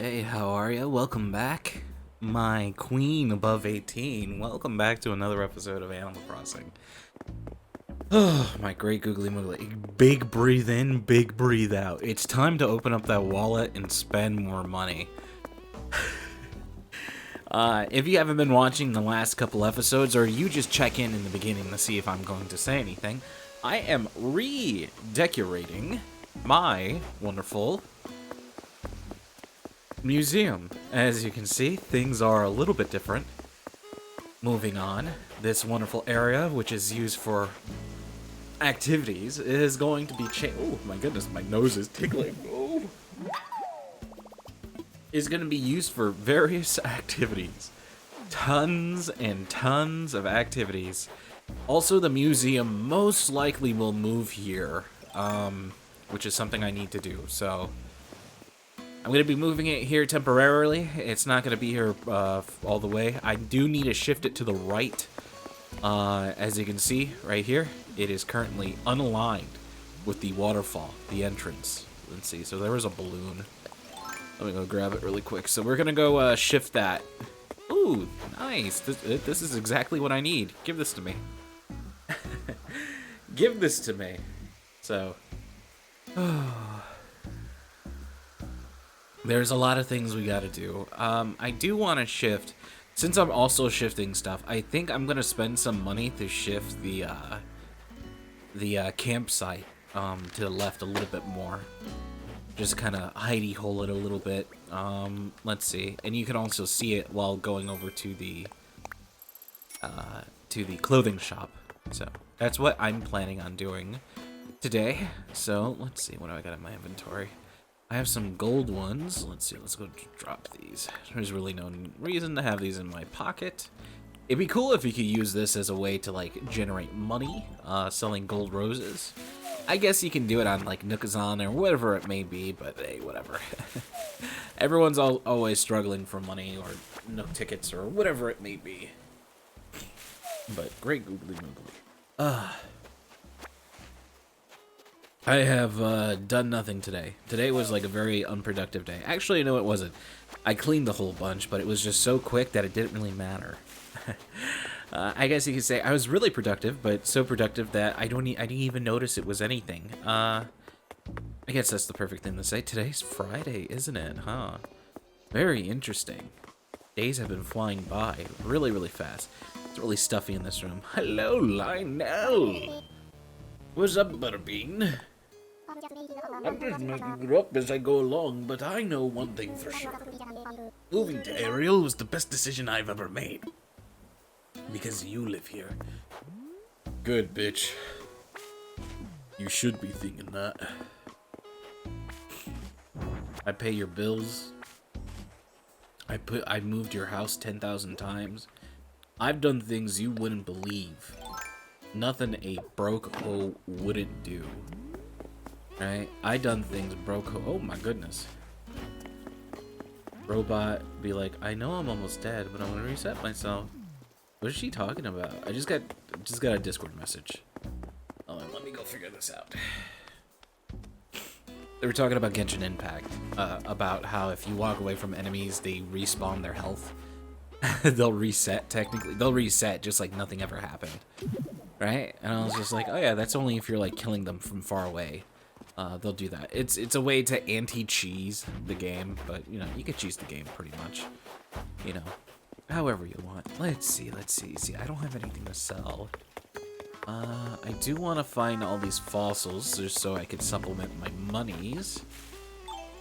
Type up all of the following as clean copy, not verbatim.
Hey, how are you? Welcome back, my queen above 18. Welcome back to another episode of Animal Crossing. Oh, my great googly moogly. Big breathe in, big breathe out. It's time to open up that wallet and spend more money. If you haven't been watching the last couple episodes, or you just check in the beginning to see if I'm going to say anything, I am redecorating my wonderful museum. As you can see, things are a little bit different. Moving on, this wonderful area, which is used for activities, is going to be changed. Oh my goodness, my nose is tickling. Oh. Is going to be used for various activities. Tons and tons of activities. Also, the museum most likely will move here, which is something I need to do. So I'm going to be moving it here temporarily. It's not going to be here all the way. I do need to shift it to the right. As you can see right here, it is currently unaligned with the waterfall, the entrance. Let's see. So there was a balloon. Let me go grab it really quick. So we're going to go shift that. Ooh, nice. This is exactly what I need. Give this to me. Give this to me. So there's a lot of things we got to do. I do want to shift, since I'm also shifting stuff, I think I'm going to spend some money to shift the campsite to the left a little bit more. Just kind of hidey hole it a little bit. Let's see. And you can also see it while going over to the clothing shop. So that's what I'm planning on doing today. So let's see, what do I got in my inventory? I have some gold ones. Let's see, let's go drop these. There's really no reason to have these in my pocket. It'd be cool if you could use this as a way to, like, generate money, selling gold roses. I guess you can do it on, like, Nookazon or whatever it may be, but hey, whatever. Everyone's always struggling for money or Nook tickets or whatever it may be. But great googly moogly. I have done nothing today. Today was like a very unproductive day. Actually, no, it wasn't. I cleaned the whole bunch, but it was just so quick that it didn't really matter. I guess you could say I was really productive, but so productive that I didn't even notice it was anything. I guess that's the perfect thing to say. Today's Friday, isn't it? Huh? Very interesting. Days have been flying by really, really fast. It's really stuffy in this room. Hello, Lionel. What's up, Butterbean? I'm just making it up as I go along, but I know one thing for sure. Moving to Ariel was the best decision I've ever made. Because you live here. Good, bitch. You should be thinking that. I pay your bills. I moved your house 10,000 times. I've done things you wouldn't believe. Nothing a broke hoe wouldn't do. Right? I done things broke hoe. Oh my goodness. Robot be like, I know I'm almost dead, but I'm gonna reset myself. What is she talking about? I just got a Discord message. Oh, let me go figure this out. They were talking about Genshin Impact. About how if you walk away from enemies, they respawn their health. They'll reset, technically. They'll reset just like nothing ever happened. Right? And I was just like, oh yeah, that's only if you're like killing them from far away. They'll do that. It's a way to anti-cheese the game, but you know, you can cheese the game pretty much. You know, however you want. Let's see. See, I don't have anything to sell. I do want to find all these fossils just so I can supplement my monies.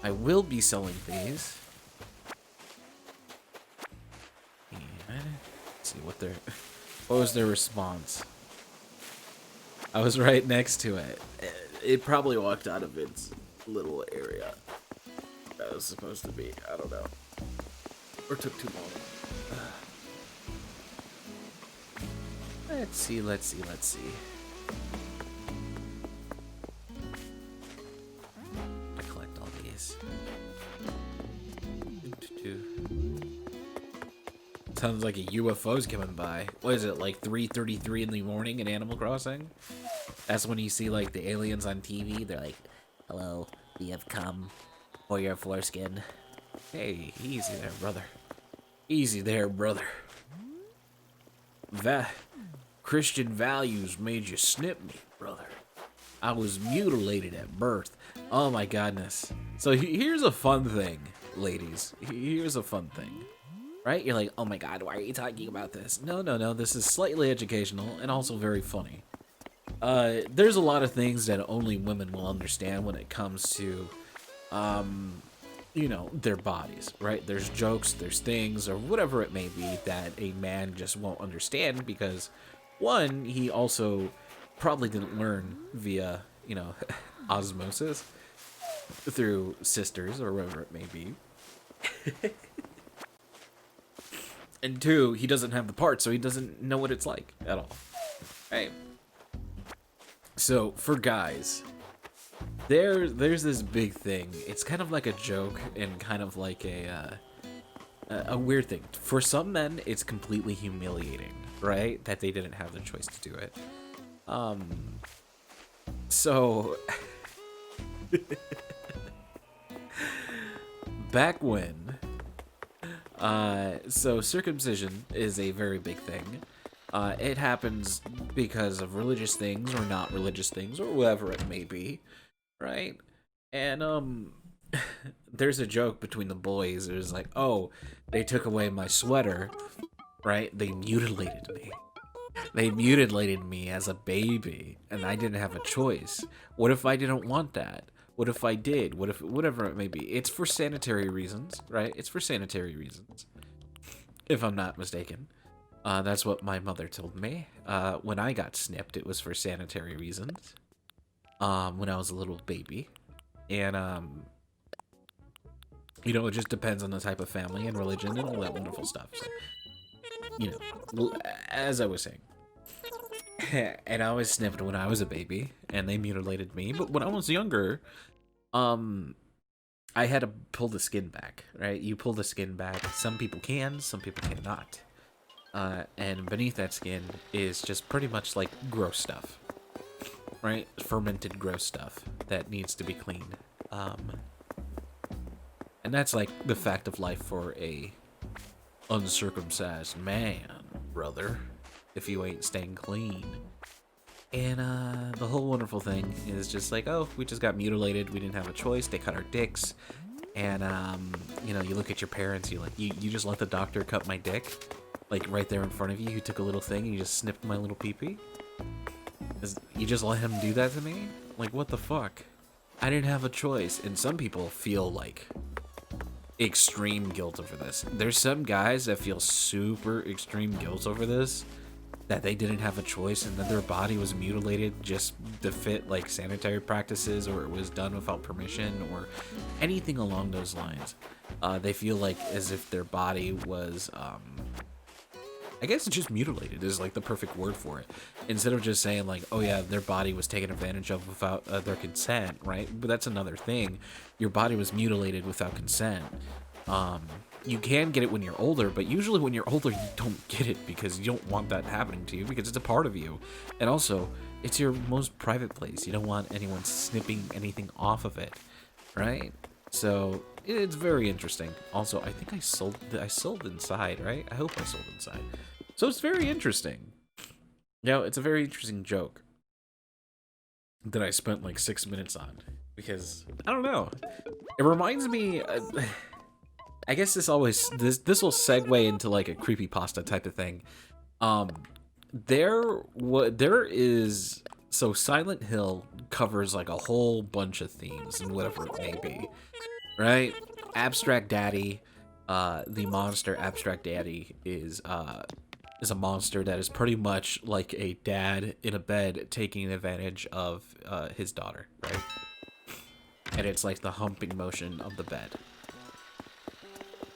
I will be selling these. And let's see what was their response. I was right next to it. It probably walked out of its little area that was supposed to be. I don't know. Or took too long. Let's see. I collect all these. Sounds like a UFO's coming by. What is it, like 3:33 in the morning in Animal Crossing? That's when you see like the aliens on TV. They're like, hello, we have come for your foreskin. Hey, easy there, brother. Easy there, brother. Christian values made you snip me, brother. I was mutilated at birth. Oh my goodness. So here's a fun thing, ladies. Here's a fun thing. Right? You're like, oh my god, why are you talking about this? No, no, no. This is slightly educational and also very funny. There's a lot of things that only women will understand when it comes to, you know, their bodies, right? There's jokes, there's things, or whatever it may be that a man just won't understand because, one, he also probably didn't learn via, you know, osmosis through sisters or whatever it may be. And two, he doesn't have the parts, so he doesn't know what it's like at all. Right? So, for guys, there's this big thing. It's kind of like a joke and kind of like a weird thing. For some men, it's completely humiliating, right? That they didn't have the choice to do it. So back when, so circumcision is a very big thing. It happens because of religious things or not religious things or whatever it may be, right? And there's a joke between the boys. There's like, oh, they took away my sweater, right? They mutilated me. They mutilated me as a baby, and I didn't have a choice. What if I didn't want that? What if I did? What if, whatever it may be. It's for sanitary reasons, right? It's for sanitary reasons, if I'm not mistaken. That's what my mother told me. When I got snipped, it was for sanitary reasons. When I was a little baby. And, you know, it just depends on the type of family and religion and all that wonderful stuff. So, you know, as I was saying. And I was snipped when I was a baby, and they mutilated me. But when I was younger, I had to pull the skin back, right? You pull the skin back. Some people can, some people cannot. And beneath that skin is just pretty much like gross stuff, right? Fermented gross stuff that needs to be cleaned. And that's like the fact of life for a uncircumcised man, brother, if you ain't staying clean. And the whole wonderful thing is just like, oh, we just got mutilated, we didn't have a choice, they cut our dicks. And you know, you look at your parents, you just let the doctor cut my dick, like right there in front of you. You took a little thing and you just snipped my little pee-pee. You just let him do that to me? Like, what the fuck? I didn't have a choice. And some people feel like extreme guilt over this. There's some guys that feel super extreme guilt over this, that they didn't have a choice and that their body was mutilated just to fit like sanitary practices, or it was done without permission or anything along those lines. They feel like as if their body was, I guess just mutilated is like the perfect word for it. Instead of just saying like, oh yeah, their body was taken advantage of without their consent, right? But that's another thing. Your body was mutilated without consent. You can get it when you're older, but usually when you're older, you don't get it because you don't want that happening to you because it's a part of you. And also, it's your most private place. You don't want anyone snipping anything off of it, right? So it's very interesting. Also, I think I sold inside, right? I hope I sold inside. So it's very interesting. You know, it's a very interesting joke that I spent like 6 minutes on because I don't know. It reminds me. I guess this will segue into like a creepypasta type of thing. There is, so Silent Hill covers like a whole bunch of themes and whatever it may be, right? Abstract Daddy, the monster Abstract Daddy is a monster that is pretty much like a dad in a bed taking advantage of his daughter, right? And it's like the humping motion of the bed.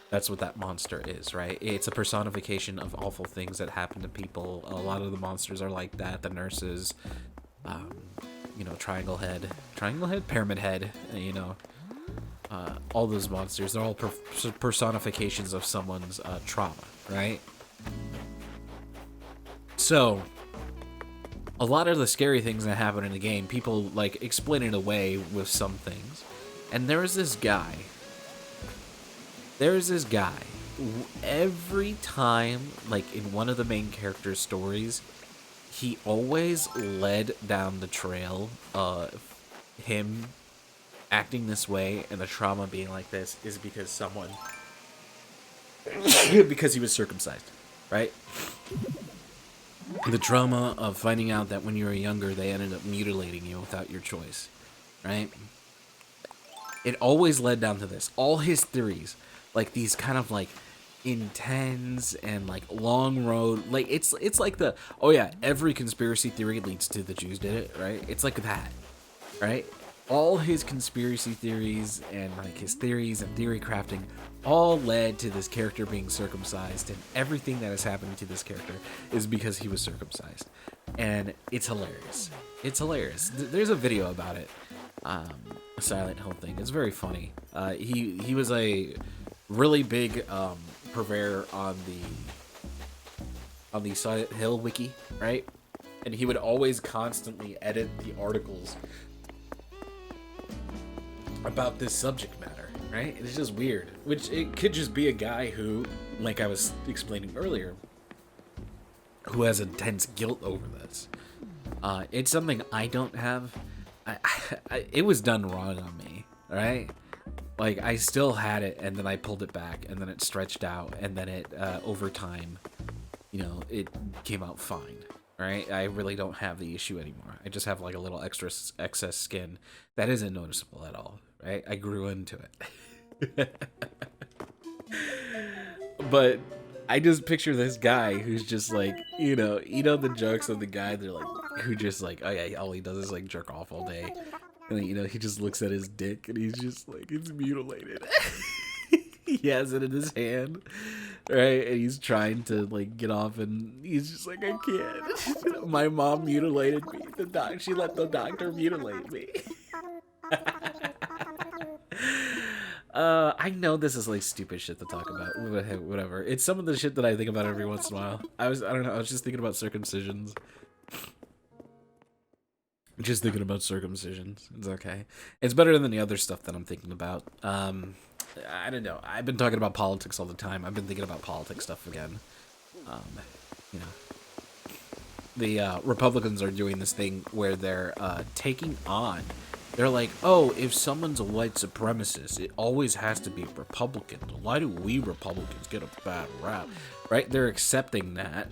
That's what that monster is, right? It's a personification of awful things that happen to people. A lot of the monsters are like that. The nurses, you know, Triangle Head, Pyramid Head, you know, all those monsters. They're all personifications of someone's trauma, right? So, a lot of the scary things that happen in the game, people like explain it away with some things. And there is this guy There's this guy. Every time, like in one of the main character's stories, he always led down the trail of him acting this way, and the trauma being like this is because someone, because he was circumcised, right? The trauma of finding out that when you were younger, they ended up mutilating you without your choice, right? It always led down to this. All his theories, like these kind of like intense and like long road, like it's like the, oh yeah, every conspiracy theory leads to the Jews did it, right? It's like that, right? All his conspiracy theories and like his theories and theory crafting all led to this character being circumcised, and everything that has happened to this character is because he was circumcised. And it's hilarious. It's hilarious. There's a video about it. A Silent Hill thing. It's very funny. He was a really big purveyor on the Silent Hill wiki, right? And he would always constantly edit the articles about this subject matter, right? It's just weird. Which it could just be a guy who, like I was explaining earlier, who has intense guilt over this. It's something I don't have. It was done wrong on me, right? Like, I still had it, and then I pulled it back, and then it stretched out, and then it, over time, you know, it came out fine, right? I really don't have the issue anymore. I just have, like, a little excess skin that isn't noticeable at all, right? I grew into it. But I just picture this guy who's just, like, you know the jokes of the guy, they're, like, who just, like, oh yeah, all he does is, like, jerk off all day. And, you know, he just looks at his dick, and he's just, like, it's mutilated. He has it in his hand, right? And he's trying to, like, get off, and he's just like, I can't. My mom mutilated me. She let the doctor mutilate me. I know this is, like, stupid shit to talk about. Whatever. It's some of the shit that I think about every once in a while. I don't know, I was just thinking about circumcisions. Just thinking about circumcisions. It's okay. It's better than the other stuff that I'm thinking about. I don't know. I've been talking about politics all the time. I've been thinking about politics stuff again. You know, the Republicans are doing this thing where they're taking on. They're like, oh, if someone's a white supremacist, it always has to be Republican. Why do we Republicans get a bad rap? Right? They're accepting that.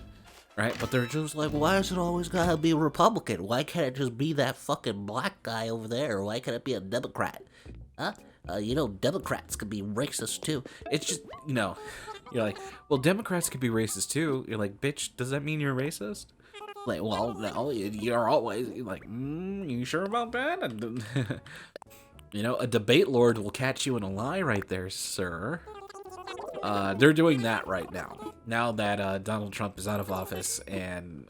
Right? But they're just like, why is it always gotta be a Republican? Why can't it just be that fucking black guy over there? Why can't it be a Democrat? Huh? You know, Democrats could be racist too. It's just, you know, you're like, well, Democrats could be racist too. You're like, bitch, does that mean you're racist? Like, well, no, you're always, like, you sure about that? You know, a debate lord will catch you in a lie right there, sir. They're doing that right now. Now that Donald Trump is out of office, and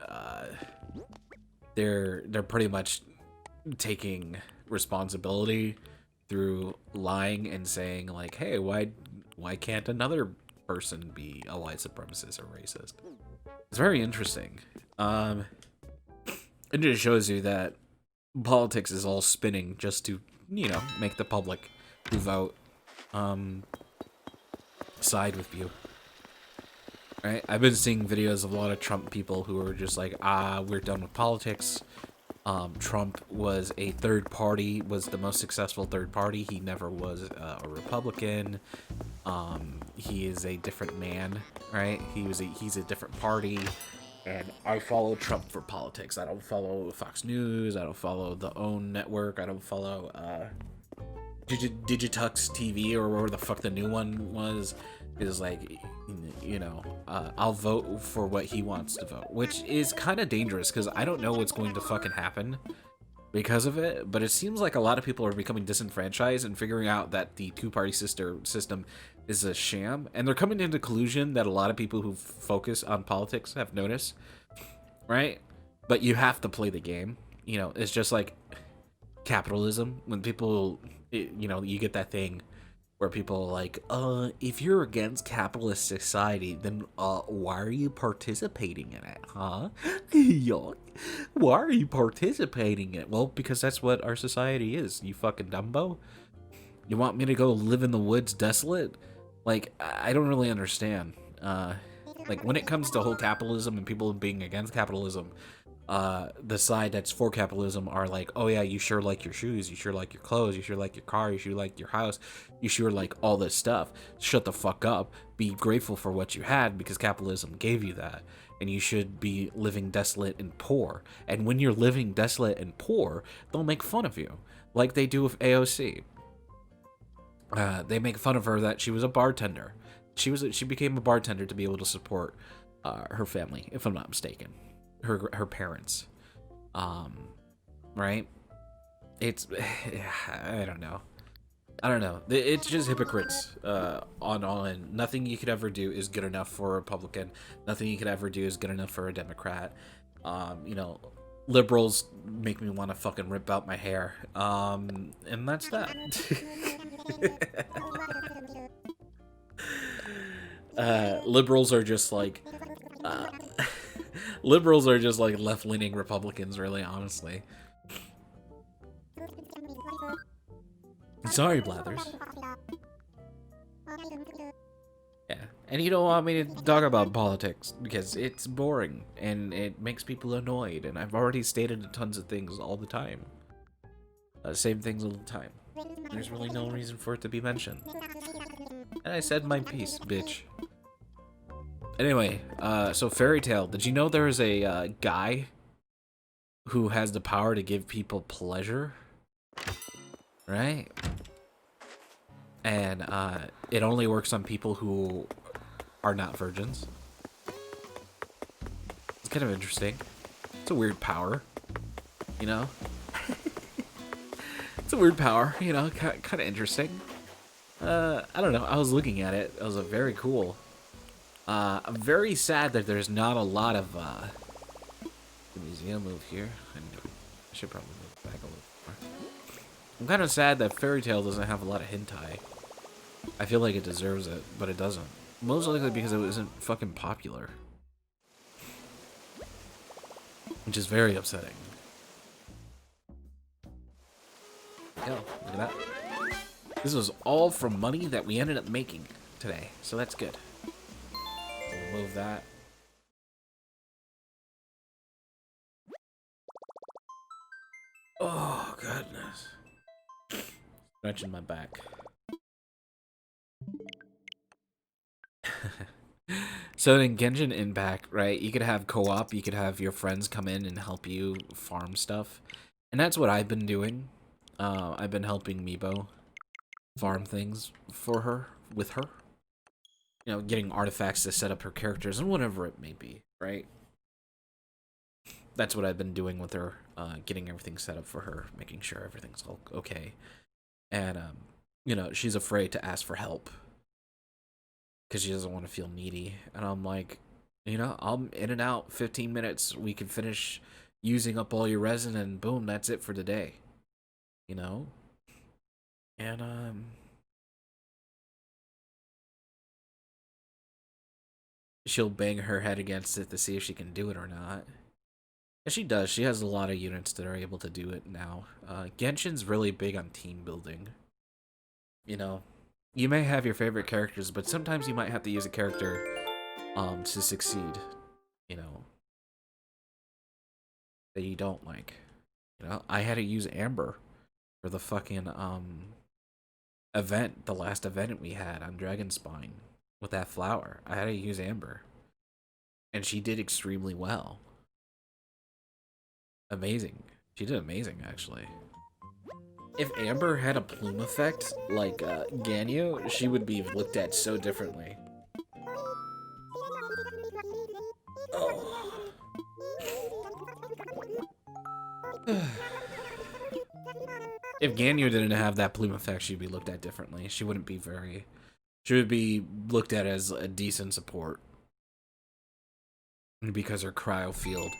they're pretty much taking responsibility through lying and saying like, hey, why can't another person be a white supremacist or racist? It's very interesting. It just shows you that politics is all spinning just to, you know, make the public who vote side with you. Right? I've been seeing videos of a lot of Trump people who are just like, we're done with politics. Trump was a third party, was the most successful third party. He never was a Republican. He is a different man, right? He's a different party. And I follow Trump for politics. I don't follow Fox News. I don't follow the OWN network. I don't follow Digitux TV or whatever the fuck the new one was. Is like, you know, I'll vote for what he wants to vote, which is kind of dangerous because I don't know what's going to fucking happen because of it. But it seems like a lot of people are becoming disenfranchised and figuring out that the two-party system is a sham, and they're coming into collusion that a lot of people who focus on politics have noticed, right? But you have to play the game. You know, it's just like capitalism. When people, you know, you get that thing where people are like, if you're against capitalist society, then why are you participating in it, huh? Yuck. Why are you participating in it? Well, because that's what our society is, you fucking dumbo. You want me to go live in the woods desolate? Like, I don't really understand. Like, when it comes to whole capitalism and people being against capitalism, the side that's for capitalism are like, oh yeah, you sure like your shoes, you sure like your clothes, you sure like your car, you sure like your house, you sure like all this stuff. Shut the fuck up. Be grateful for what you had because capitalism gave you that. And you should be living desolate and poor. And when you're living desolate and poor, they'll make fun of you. Like they do with AOC. They make fun of her that she was a bartender. She became a bartender to be able to support her family, if I'm not mistaken. Her parents. Right? It's I don't know. It's just hypocrites on all end. Nothing you could ever do is good enough for a Republican. Nothing you could ever do is good enough for a Democrat. You know, liberals make me want to fucking rip out my hair. And that's that. Liberals are just like liberals are just like left-leaning Republicans, really, honestly. Sorry, Blathers. Yeah, and you don't want me to talk about politics because it's boring and it makes people annoyed, and I've already stated tons of things all the time. Same things all the time. There's really no reason for it to be mentioned. And I said my piece, bitch. Anyway, so Fairy Tale, did you know there is a guy who has the power to give people pleasure? Right? And it only works on people who are not virgins. It's kind of interesting. It's a weird power, you know? It's a weird power, you know, kind of interesting. I don't know, I was looking at it. It was a very cool. I'm very sad that there's not a lot of, let me see, I'll move here. I should probably move back a little more. I'm kind of sad that Fairy Tale doesn't have a lot of hentai. I feel like it deserves it, but it doesn't. Most likely because it isn't fucking popular. Which is very upsetting. Hell, look at that. This was all from money that we ended up making today, so that's good. We'll move that. Oh, goodness. Stretching my back. So in Genshin Impact, right, you could have co-op, you could have your friends come in and help you farm stuff. And that's what I've been doing. I've been helping Meebo farm things for her, with her. You know, getting artifacts to set up her characters and whatever it may be, right? That's what I've been doing with her, getting everything set up for her, making sure everything's all okay. And, you know, she's afraid to ask for help because she doesn't want to feel needy. And I'm like, you know, I'm in and out 15 minutes. We can finish using up all your resin and boom, that's it for the day. You know? And, she'll bang her head against it to see if she can do it or not. And she does. She has a lot of units that are able to do it now. Genshin's really big on team building. You know, you may have your favorite characters, but sometimes you might have to use a character to succeed. You know, that you don't like. You know, I had to use Amber for the fucking event, the last event we had on Dragonspine with that flower. I had to use Amber, and she did extremely well. Amazing. She did amazing, actually. If Amber had a plume effect like Ganyu, she would be looked at so differently. Oh. If Ganyu didn't have that plume effect, she'd be looked at differently. She wouldn't be very... She would be looked at as a decent support. Because her cryo field.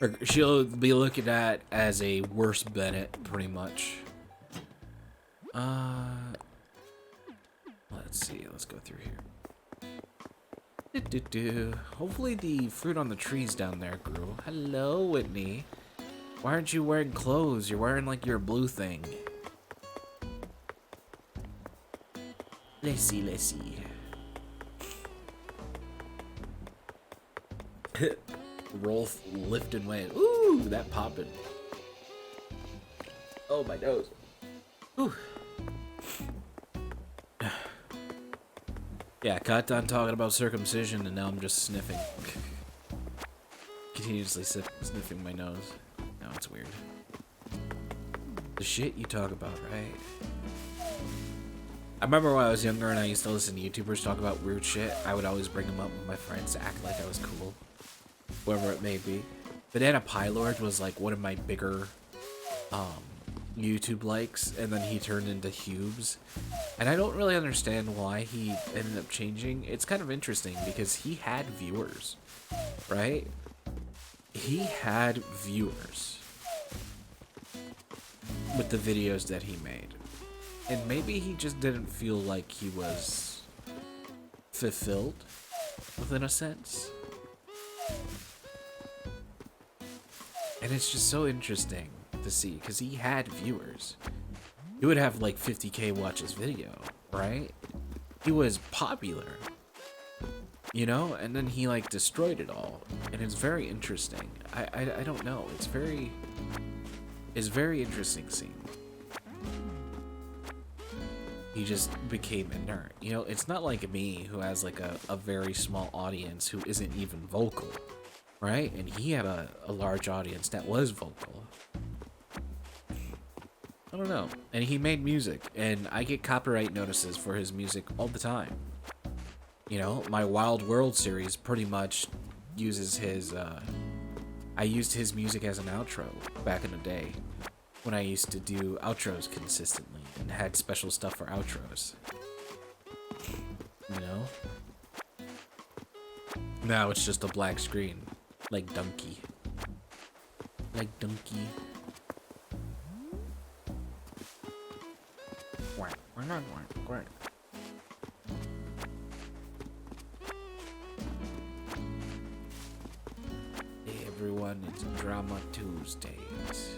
Or she'll be looked at as a worse Bennett, pretty much. Let's see. Let's go through here. Hopefully the fruit on the trees down there grew. Hello, Whitney. Why aren't you wearing clothes? You're wearing like your blue thing. Let's see. Rolf lifting weight. Ooh, that popping. Oh, my nose. Ooh. Yeah, got done talking about circumcision, and now I'm just sniffing. Continuously sniffing my nose. Now it's weird. The shit you talk about, right? I remember when I was younger and I used to listen to YouTubers talk about weird shit. I would always bring them up with my friends to act like I was cool. Whoever it may be. Banana Pylord was like one of my bigger YouTube likes, and then he turned into Hubes. And I don't really understand why he ended up changing. It's kind of interesting because he had viewers, right? He had viewers with the videos that he made. And maybe he just didn't feel like he was fulfilled, within a sense. And it's just so interesting to see, because he had viewers. He would have like 50k watch his video, right? He was popular, you know? And then he like destroyed it all. And it's very interesting. I don't know. It's very interesting scene. He just became inert. You know, it's not like me who has like a very small audience who isn't even vocal, right? And he had a large audience that was vocal. I don't know. And he made music, and I get copyright notices for his music all the time. You know, my Wild World series pretty much uses his, I used his music as an outro back in the day when I used to do outros consistently and had special stuff for outros. You know? Now it's just a black screen. Like Donkey. Like Donkey. Everyone, it's Drama Tuesdays.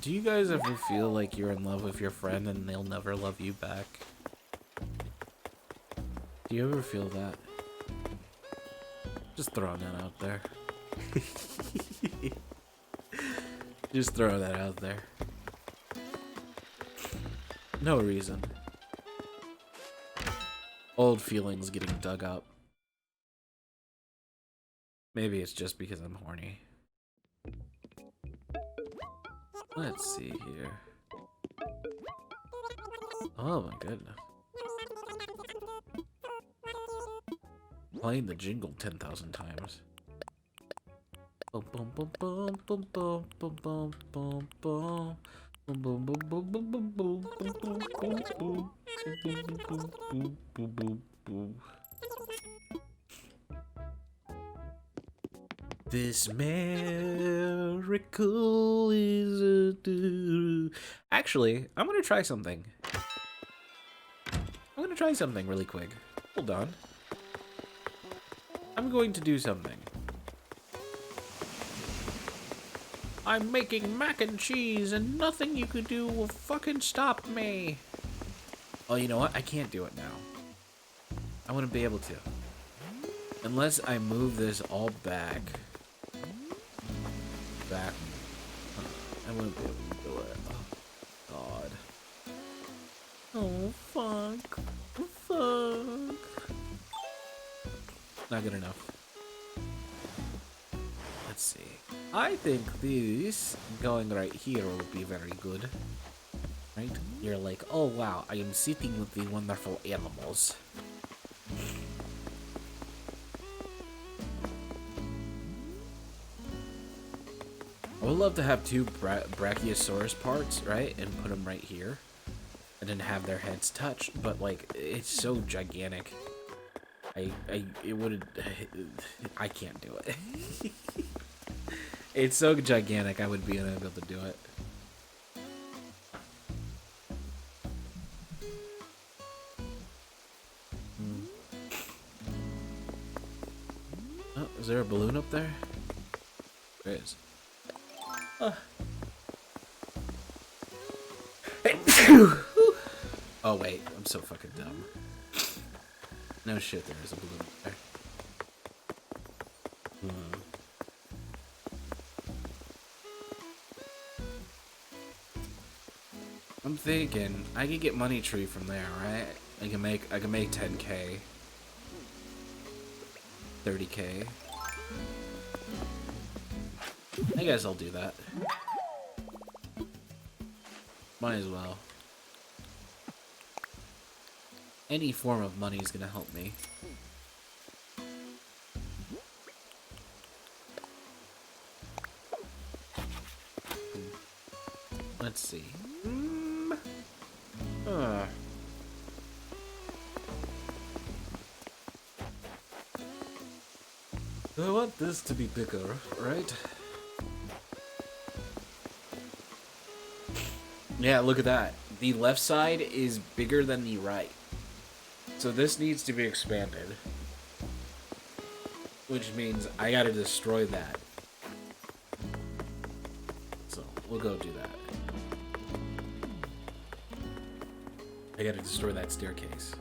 Do you guys ever feel like you're in love with your friend and they'll never love you back? Do you ever feel that? Just throwing that out there. Just throw that out there. No reason. Old feelings getting dug up. Maybe it's just because I'm horny. Let's see here. Oh my goodness. Playing the jingle 10,000 times. Boom boom boom boom boom boom boom boom boom boom. Boom boom boom boom boom boom boom boom boom boom boom boom boom boom boom. This miracle is a do. Actually, I'm gonna try something. I'm gonna try something really quick. Hold on. I'm going to do something. I'm making mac and cheese and nothing you could do will fucking stop me. Oh, you know what? I can't do it now. I wouldn't be able to. Unless I move this all back. Back. I wouldn't be able to do it. Oh, God. Oh, fuck. Fuck. Not good enough. Let's see. I think this going right here will be very good. Right? You're like, oh wow, I am sitting with the wonderful animals. I would love to have two Brachiosaurus parts, right? And put them right here. And then have their heads touch. But, like, it's so gigantic. I can't do it. It's so gigantic, I would be unable to do it. There is. Oh wait, I'm so fucking dumb. No shit, there is a balloon there. I'm thinking I could get money tree from there, right? I can make 10k, 30k. I guess I'll do that. Might as well. Any form of money is gonna help me. Let's see. I want this to be bigger, right? Yeah, look at that. The left side is bigger than the right. So this needs to be expanded. Which means I gotta destroy that. So, we'll go do that. I gotta destroy that staircase.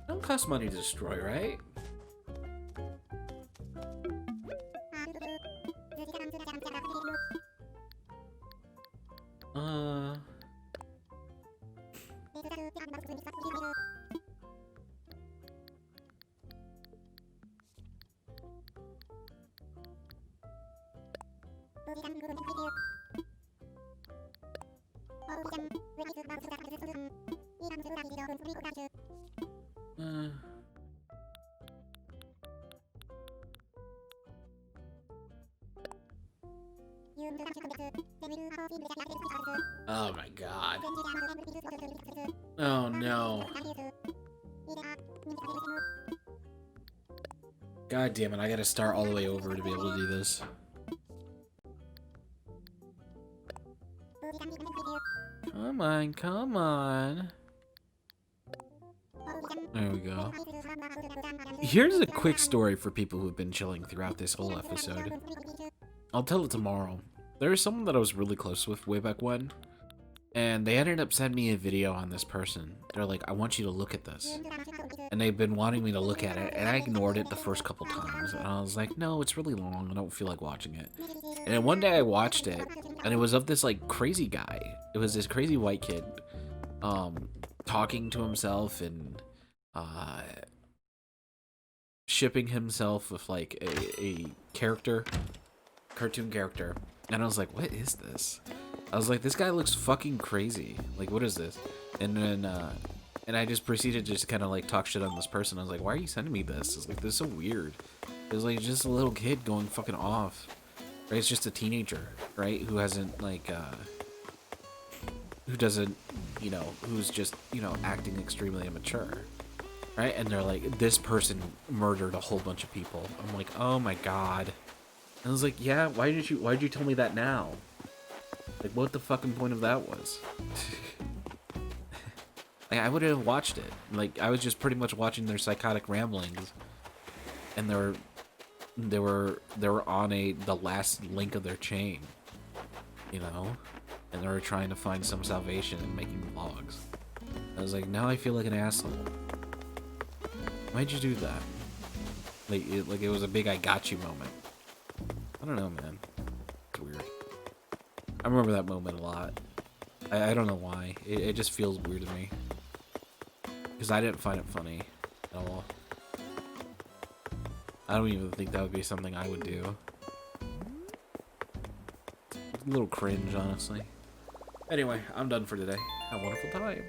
Don't cost money to destroy, right? Oh my god. Oh no. God damn it, I gotta start all the way over to be able to do this. Come on, come on. There we go. Here's a quick story for people who've been chilling throughout this whole episode. I'll tell it tomorrow. There was someone that I was really close with way back when, and they ended up sending me a video on this person. They're like, I want you to look at this. And they've been wanting me to look at it, and I ignored it the first couple times. And I was like, no, it's really long. I don't feel like watching it. And then one day I watched it, and it was of this, like, crazy guy. It was this crazy white kid, talking to himself and, shipping himself with, like, a character, cartoon character. And I was like, what is this? I was like, this guy looks fucking crazy. Like, what is this? And then, and I just proceeded to just kind of, like, talk shit on this person. I was like, why are you sending me this? It's like, this is so weird. It was like just a little kid going fucking off. Right? It's just a teenager, right? Who hasn't, like, who doesn't, you know, who's just, you know, acting extremely immature. Right? And they're like, this person murdered a whole bunch of people. I'm like, oh my god. And I was like, yeah, why'd you tell me that now? Like, what the fucking point of that was? Like, I would have watched it. Like, I was just pretty much watching their psychotic ramblings. And they were on the last link of their chain. You know? And they were trying to find some salvation in making vlogs. I was like, now I feel like an asshole. Why'd you do that? Like it was a big I got you moment. I don't know, man. It's weird. I remember that moment a lot. I don't know why. It just feels weird to me. Because I didn't find it funny at all. I don't even think that would be something I would do. A little cringe, honestly. Anyway, I'm done for today. Have a wonderful time.